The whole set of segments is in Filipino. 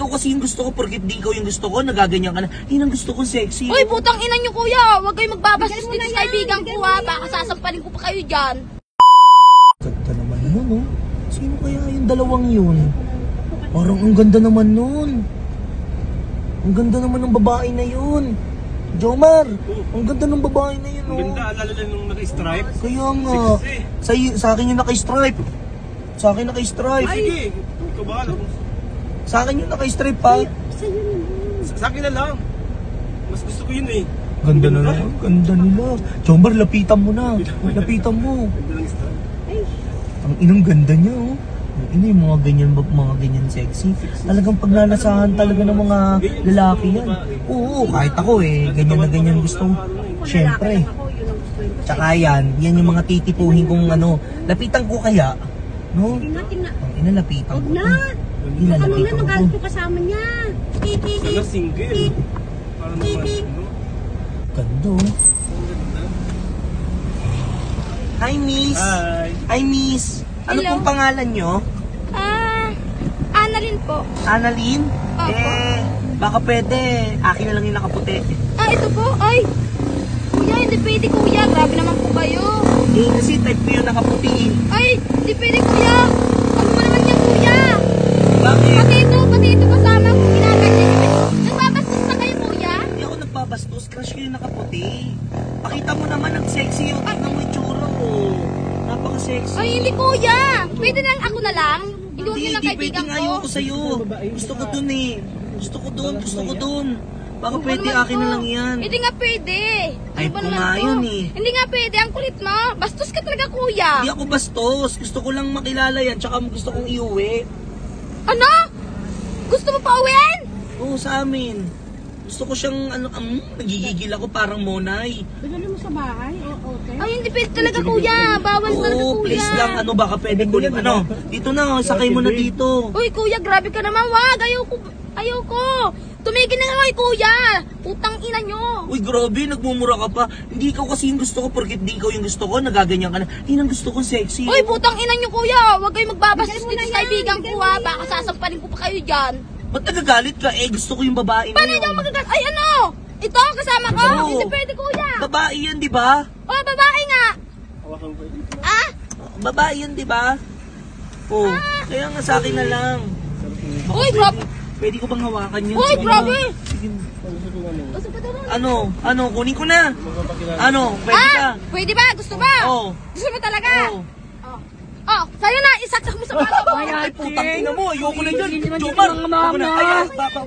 ikaw kasi yung gusto ko, porkit di ikaw yung gusto ko, nagaganyan ka na. Yun ang gusto ko, sexy. Uy, putang ina nyo kuya. Huwag kayong magbabastos dito sa kaibigan ko ha. Baka sasampalin ko pa kayo dyan. Ganda naman nun, oh. Sino kaya yung dalawang yun? Parang ang ganda naman nun. Ang ganda naman ng babae na yun. Jomar, ang ganda ng babae na yun, oh. Ang ganda, lalo na nung naka-stripe. Kaya nga, sa akin yung naka-stripe. Sa akin naka-stripe. Sige, ikaw bahala. Sa akin yung naka-stripe, pa. Sa akin na lang. Mas gusto ko yun eh. Ganda na lang, ganda nila. Jomar, lapitan mo na. Lapitan mo. Ganda ng stripe. Ang inang ganda niya, oh. Ang ina yung mga ganyan sexy. Talagang paglalasahan talaga ng mga lalaki yan. Oo, kahit ako eh, ganyan na ganyan gusto. Siyempre. Tsaka yan yung mga titipuhin kong ano, lapitan ko kaya, no? Ang ina, lapitan ko. Ina, lapitan ko. Magalit ko kasama niya. Sana single. Para naman, ano? Ganda, oh. Hi, miss. Hi. Hi, miss. Ano Hello. pong pangalan nyo? Annalyn po. Annalyn? Opo. Baka pwede. Akin na lang yung nakaputi. Ito po. Ay. Kuya, hindi pwede kuya. Grabe naman po kayo. Kasi type ko yung nakaputi. Ay, hindi pwede kuya. Ano mo naman yan kuya? Bakit? Pati ito kasama ko. Ginaganyan nyo. Nagbabastos na kayo kuya? Hindi ako nagbabastos. Crush ko yung nakaputi. Pakita mo naman ang sexy yung tignan mo yung tsura ko. Napaka-sexy. Ay, hindi kuya. Pwede na ako na lang. Hindi ko lang Hindi kaibigan pwedeng ko. ayoko sa'yo. Gusto ko dun eh. Gusto ko dun. Baka pwede naman akin na to? lang yan. Hindi nga pwede. Ay, Ano ba kung naman nga to? yun eh. Hindi nga pwede. Ang kulit mo. Bastos ka talaga kuya. Hindi ako bastos. Gusto ko lang makilala yan. Tsaka gusto kong iuwi. Ano? Gusto mo pa uwiin? Oo, sa amin. Gusto ko siyang nagigigil ako parang Monay. Pagdali mo sa bahay? Oo, okay. Ay, hindi pwede talaga kuya. Bawal talaga Oo, kuya. please lang. Baka pwede kunin. Dito na, sakay mo na dito. Uy kuya, grabe ka naman. Wag, ayoko. Tumigil na nga kayo kuya. Putang ina nyo. Uy, grabe, nagmumura ka pa. Hindi ikaw kasi yung gusto ko, porkit di ikaw yung gusto ko, nagaganyan ka na. Yun ang gusto ko, sexy. Uy, putang ina nyo kuya. Huwag kayong magbabastos dito sa kaibigan ko ha. Baka sasampalin ko pa kayo dyan. Ba't nagagalit ka? Gusto ko yung babae na Paano yun. nyo magagat? Ay ano? Ito, kasama ko. Oo. Hindi pwede kuya. Babae yan, di ba? Oh, babae nga. Hawakan ko yun. Ah? Babae yan, di ba? Oo. Kaya nga sa akin na lang. Baka Uy, grabe. Pwede ko bang hawakan yun? Uy, Sige grabe. na. Sige na. Gusto pa naman. Ano? Kunin ko na. Pwede ka? Pwede ba? Gusto ba? Oo. Gusto mo talaga? Oo. Oh, sa'yo na. Isaksak mo sa bata ko. Ay, putang ina mo. Ayoko na dyan. Hindi naman Jomar. dito mga mama.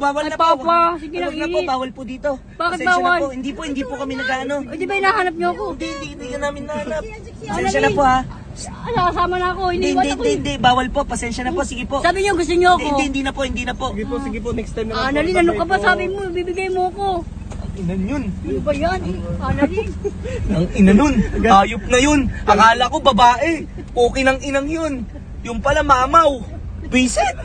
Bawal na po. Papa, sige na, Huwag na po. Bawal po dito. Bakit Pasensya na bawal? po. Hindi po kami nag-ano. O, di ba hinahanap niyo ako? Hindi ka namin nahanap. Pasensya na po ha. Kasama na ako. Iniwan ako. Hindi. Bawal po. Pasensya na po. Sige po. Sabi niyo gusto niyo ako. Hindi na po. Sige po, next time na lang. Annalyn, ano ka ba? Sabi mo, bibigay mo ako. Inan yun. Ano ba yan? Annalyn. Ang ina nun. Ayop na yun. Akala ko babae. Okay ng inang yun. Yung pala mamaw. Bisit.